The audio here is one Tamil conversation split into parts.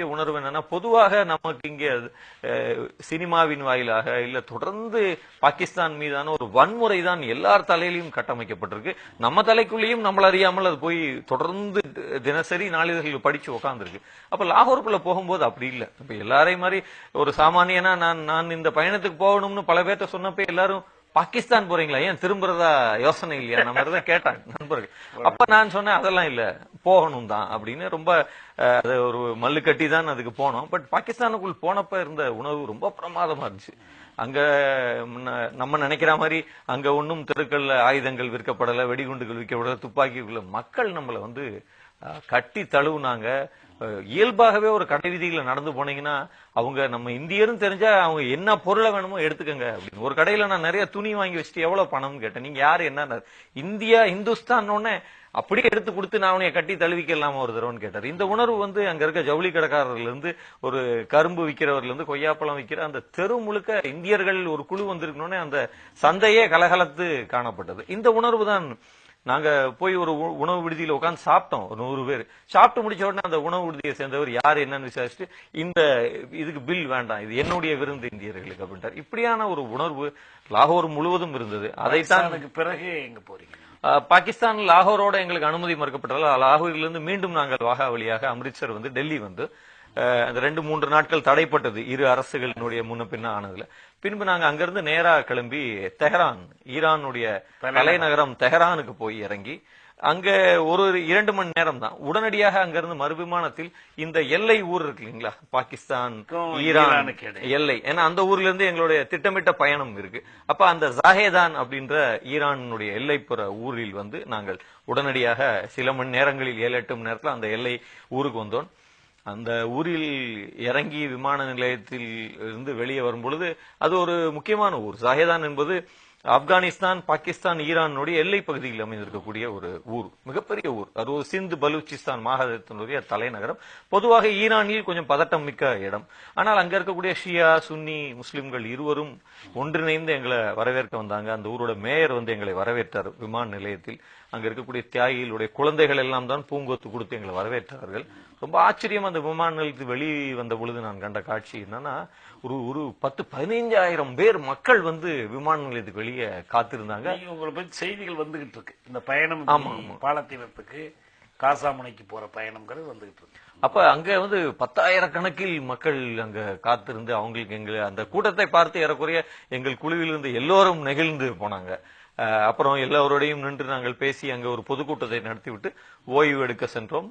உணர்வு என்னன்னா, பொதுவாக நமக்கு இங்க சினிமாவின் வாயிலாக இல்ல தொடர்ந்து பாகிஸ்தான் மீதான ஒரு வன்முறை தான் எல்லார் தலையிலையும் கட்டமைக்கப்பட்டிருக்கு. நம்ம தலைக்குள்ளேயும் நம்மள அறியாமல் அது போய் தொடர்ந்து தினசரி நாளிதழ்கள் படிச்சு உட்கார்ந்துருக்கு. அப்ப லாகூருக்குள்ள போகும்போது அப்படி இல்ல. இப்ப எல்லாரையும் மாதிரி ஒரு சாமானியனா நான் இந்த பயணத்துக்கு போகணும்னு பல பேர்ட்ட சொன்னப்ப எல்லாரும் பாகிஸ்தான் போறீங்களா, ஏன் திரும்புறதா யோசனை இல்லையா, நம்ம தான் கேட்டாங்க நண்பர்கள். அப்ப நான் சொன்னேன் அதெல்லாம் இல்ல, போகணும் தான் அப்படின்னு. ரொம்ப அது ஒரு மல்லு கட்டி தான் அதுக்கு போனோம். பட் பாகிஸ்தானுக்குள் போனப்ப இருந்த உணவு ரொம்ப பிரமாதமா இருந்துச்சு. அங்க நம்ம நினைக்கிற மாதிரி அங்க ஒன்னும் தெருக்கள்ல ஆயுதங்கள் விற்கப்படல, வெடிகுண்டுகள் விற்கப்படல, துப்பாக்கிக்குள்ள மக்கள் நம்மள வந்து கட்டி தழுவுனாங்க. இயல்பாகவே ஒரு கடை வீதியில நடந்து போனீங்கன்னா அவங்க நம்ம இந்தியரும் தெரிஞ்சா அவங்க என்ன பொருளை வேணுமோ எடுத்துக்கங்க அப்படின்னு. ஒரு கடையில நான் நிறைய துணி வாங்கி வச்சுட்டு எவ்வளவு பணம்னு கேட்டேன். நீங்க யாரு என்ன இந்தியா இந்துஸ்தான் அப்படியே எடுத்து கொடுத்து நான் உனைய கட்டி தழுவிக்கலாமா ஒரு தடவைன்னு கேட்டார். இந்த உணர்வு வந்து அங்க இருக்க ஜவுளி கடைக்காரர்ல இருந்து ஒரு கரும்பு விற்கிறவர்ல இருந்து கொய்யாப்பழம் விற்கிற அந்த தெரு முழுக்க இந்தியர்கள் ஒரு குழு வந்திருக்கணும்னே அந்த சந்தையே கலகலத்து காணப்பட்டது. இந்த உணர்வு தான். நாங்க போய் ஒரு உணவு விடுதியில உட்காந்து சாப்பிட்டோம். ஒரு 100 பேர் சாப்பிட்டு முடிச்ச உடனே அந்த உணவு விடுதியை சேர்ந்தவர் யாரு என்னன்னு விசாரிச்சுட்டு, இந்த இதுக்கு பில் வேண்டாம், இது என்னுடைய விருந்து இந்தியர்களுக்கு அப்படின்ட்டார். இப்படியான ஒரு உணர்வு லாகூர் முழுவதும் இருந்தது. அதைத்தான் பிறகு எங்க போறீங்க? பாகிஸ்தான் லாகூரோட எங்களுக்கு அனுமதி மறுக்கப்பட்டதால் லாகூரிலிருந்து மீண்டும் நாங்கள் வாகா வழியாக அம்ரித்சர் வந்து டெல்லி வந்து அந்த 2-3 நாட்கள் தடைப்பட்டது இரு அரசுகளினுடைய முன்ன பின்ன ஆனதுல. பின்பு நாங்க அங்கிருந்து நேரா கிளம்பி தெஹரான், ஈரானுடைய தலைநகரம் தெஹரானுக்கு போய் இறங்கி அங்க ஒரு 2 மணி நேரம் தான். உடனடியாக அங்கிருந்து மறுவிமானத்தில் இந்த எல்லை ஊர் இருக்கு இல்லைங்களா, பாகிஸ்தான் ஈரான் எல்லை, ஏன்னா அந்த ஊர்ல இருந்து எங்களுடைய திட்டமிட்ட பயணம் இருக்கு. அப்ப அந்த ஜாஹேதான் அப்படின்ற ஈரானுடைய எல்லைப்புற ஊரில் வந்து நாங்கள் உடனடியாக சில மணி நேரங்களில் 7-8 மணி நேரத்தில் அந்த எல்லை ஊருக்கு வந்தோம். அந்த ஊரில் இறங்கி விமான நிலையத்தில் இருந்து வெளியே வரும் பொழுது அது ஒரு முக்கியமான ஊர். ஜாஹேதான் என்பது ஆப்கானிஸ்தான், பாகிஸ்தான், ஈரானுடைய எல்லை பகுதியில் அமைந்திருக்கக்கூடிய ஒரு ஊர், மிகப்பெரிய ஊர். அது ஒரு சிந்து பலூச்சிஸ்தான் மாகாணத்தினுடைய தலைநகரம். பொதுவாக ஈரானில் கொஞ்சம் பதட்டம் மிக்க இடம். ஆனால் அங்க இருக்கக்கூடிய ஷியா சுன்னி முஸ்லிம்கள் இருவரும் ஒன்றிணைந்து எங்களை வரவேற்க வந்தாங்க. அந்த ஊரோட மேயர் வந்து எங்களை வரவேற்றார் விமான நிலையத்தில். அங்க இருக்கக்கூடிய தியாகிகளுடைய குழந்தைகள் எல்லாம் தான் பூங்கொத்து கொடுத்து எங்களை வரவேற்றார்கள். ரொம்ப ஆச்சரியம். அந்த விமான நிலையத்தில் வெளியே வந்த பொழுது நான் கண்ட காட்சி என்னன்னா, ஒரு 10-15 பேர் மக்கள் வந்து விமான நிலையத்துக்கு வெளியே காத்திருந்தாங்க. உங்களை பத்தி செய்திகள் வந்துகிட்டு இருக்கு, இந்த பயணம் பாலத்தீனத்துக்கு காசாமுனைக்கு போற பயணம்ங்கிறது வந்துகிட்டு இருக்கு. அப்ப அங்க வந்து 10,000 கணக்கில் மக்கள் அங்க காத்திருந்து அவங்களுக்கு எங்களை அந்த கூட்டத்தை பார்த்து ஏறக்குறைய எங்கள் குழுவில் இருந்து எல்லோரும் நெகிழ்ந்து போனாங்க. அப்புறம் எல்லோரோடையும் நின்று நாங்கள் பேசி அங்க ஒரு பொதுக்கூட்டத்தை நடத்திவிட்டு ஓய்வு எடுக்க சென்றோம்.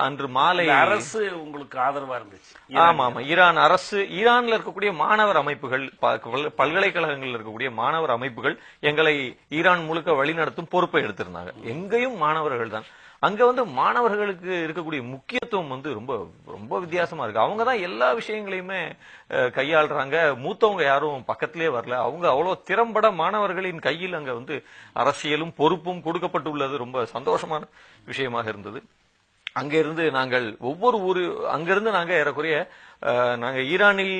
அன்று மாலை அரசு உங்களுக்கு ஆதரவா இருந்துச்சு. ஆமா ஆமா, ஈரான் அரசு, ஈரான்ல இருக்கக்கூடிய மாணவர் அமைப்புகள், பல்கலைக்கழகங்கள் இருக்கக்கூடிய மாணவர் அமைப்புகள் எங்களை ஈரான் முழுக்க வழிநடத்தும் பொறுப்பை எடுத்திருந்தாங்க. எங்கேயும் மாணவர்கள் தான். அங்க வந்து மாணவர்களுக்கு இருக்கக்கூடிய முக்கியத்துவம் வந்து ரொம்ப ரொம்ப வித்தியாசமா இருக்கு. அவங்க தான் எல்லா விஷயங்களையுமே கையாளுறாங்க. மூத்தவங்க யாரும் பக்கத்திலே வரல. அவங்க அவ்வளவு திறம்பட மாணவர்களின் கையில் அங்க வந்து அரசியலும் பொறுப்பும் கொடுக்கப்பட்டுள்ளது ரொம்ப சந்தோஷமான விஷயமாக இருந்தது. அங்கிருந்து நாங்கள் ஒவ்வொரு ஊரு அங்கிருந்து நாங்க ஏறக்குறைய நாங்க ஈரானில்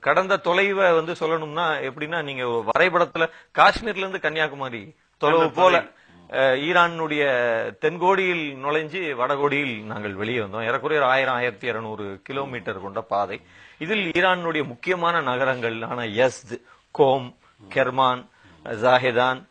கடந்த தொலைவை வந்து சொல்லணும்னா எப்படின்னா, நீங்க வரைபடத்துல காஷ்மீர்ல இருந்து கன்னியாகுமரி தொலைவு போல ஈரானுடைய தென்கோடியில் நுழைஞ்சு வடகோடியில் நாங்கள் வெளியே வந்தோம். ஏறக்குறைய 1000-1200 கிலோமீட்டர் கொண்ட பாதை. இதில் ஈரானுடைய முக்கியமான நகரங்கள் ஆன யஸ்த், கோம், கெர்மான், ஜாஹேதான்,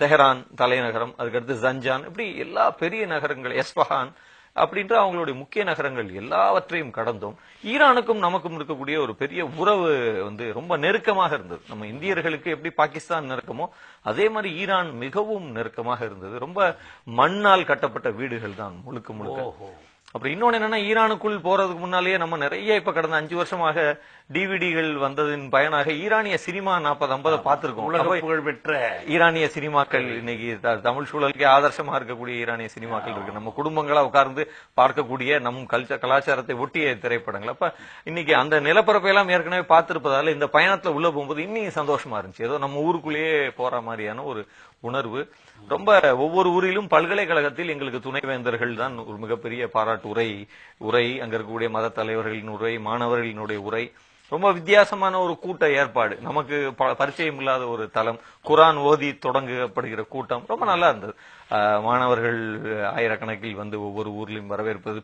தெஹரான் தலைநகரம், அதுக்கடுத்து ஜஞ்சான், இப்படி எல்லா பெரிய நகரங்கள், எஸ்பஹான் அப்படின்ற அவங்களுடைய முக்கிய நகரங்கள் எல்லாவற்றையும் கடந்தோம். ஈரானுக்கும் நமக்கும் இருக்கக்கூடிய ஒரு பெரிய உறவு வந்து ரொம்ப நெருக்கமாக இருந்தது. நம்ம இந்தியர்களுக்கு எப்படி பாகிஸ்தான் நெருக்கமோ அதே மாதிரி ஈரான் மிகவும் நெருக்கமாக இருந்தது. ரொம்ப மண்ணால் கட்டப்பட்ட வீடுகள் தான் முழுக்க முழுக்க. அப்புறம் இன்னொன்னு என்னன்னா, ஈரானுக்குள் போறதுக்கு முன்னாலேயே நம்ம நிறைய இப்ப கடந்த 5 வருஷமாக டிவிடிகள் வந்ததின் பயனாக ஈரானிய சினிமா 40-50 பார்த்திருக்கோம். பெற்ற ஈரானிய சினிமாக்கள் இன்னைக்கு தமிழ் சூழலுக்கே ஆதர்சமா இருக்கக்கூடிய ஈரானிய சினிமாக்கள் இருக்கு. நம்ம குடும்பங்களா உட்கார்ந்து பார்க்கக்கூடிய நம் கலாச்சாரத்தை ஒட்டிய திரைப்படங்கள். அப்ப இன்னைக்கு அந்த நிலப்பரப்பை எல்லாம் ஏற்கனவே பார்த்திருப்பதால இந்த பயணத்துல உள்ள போகும்போது இன்னும் சந்தோஷமா இருந்துச்சு. ஏதோ நம்ம ஊருக்குள்ளேயே போற மாதிரியான ஒரு உணர்வு. ரொம்ப ஒவ்வொரு ஊரிலும் பல்கலைக்கழகத்தில் எங்களுக்கு துணைவேந்தர்கள் தான் ஒரு மிகப்பெரிய பாராட்டு உரை, அங்க இருக்கக்கூடிய மத தலைவர்களின் உரை, மாணவர்களினுடைய உரை, ரொம்ப வித்தியாசமான ஒரு கூட்ட ஏற்பாடு. நமக்கு பரிச்சயம் இல்லாத ஒரு தளம், குரான் ஓதி தொடங்கப்படுகிற கூட்டம் ரொம்ப நல்லா இருந்தது. மாணவர்கள் ஆயிரக்கணக்கில் வந்து ஒவ்வொரு ஊர்லயும் வரவேற்பது.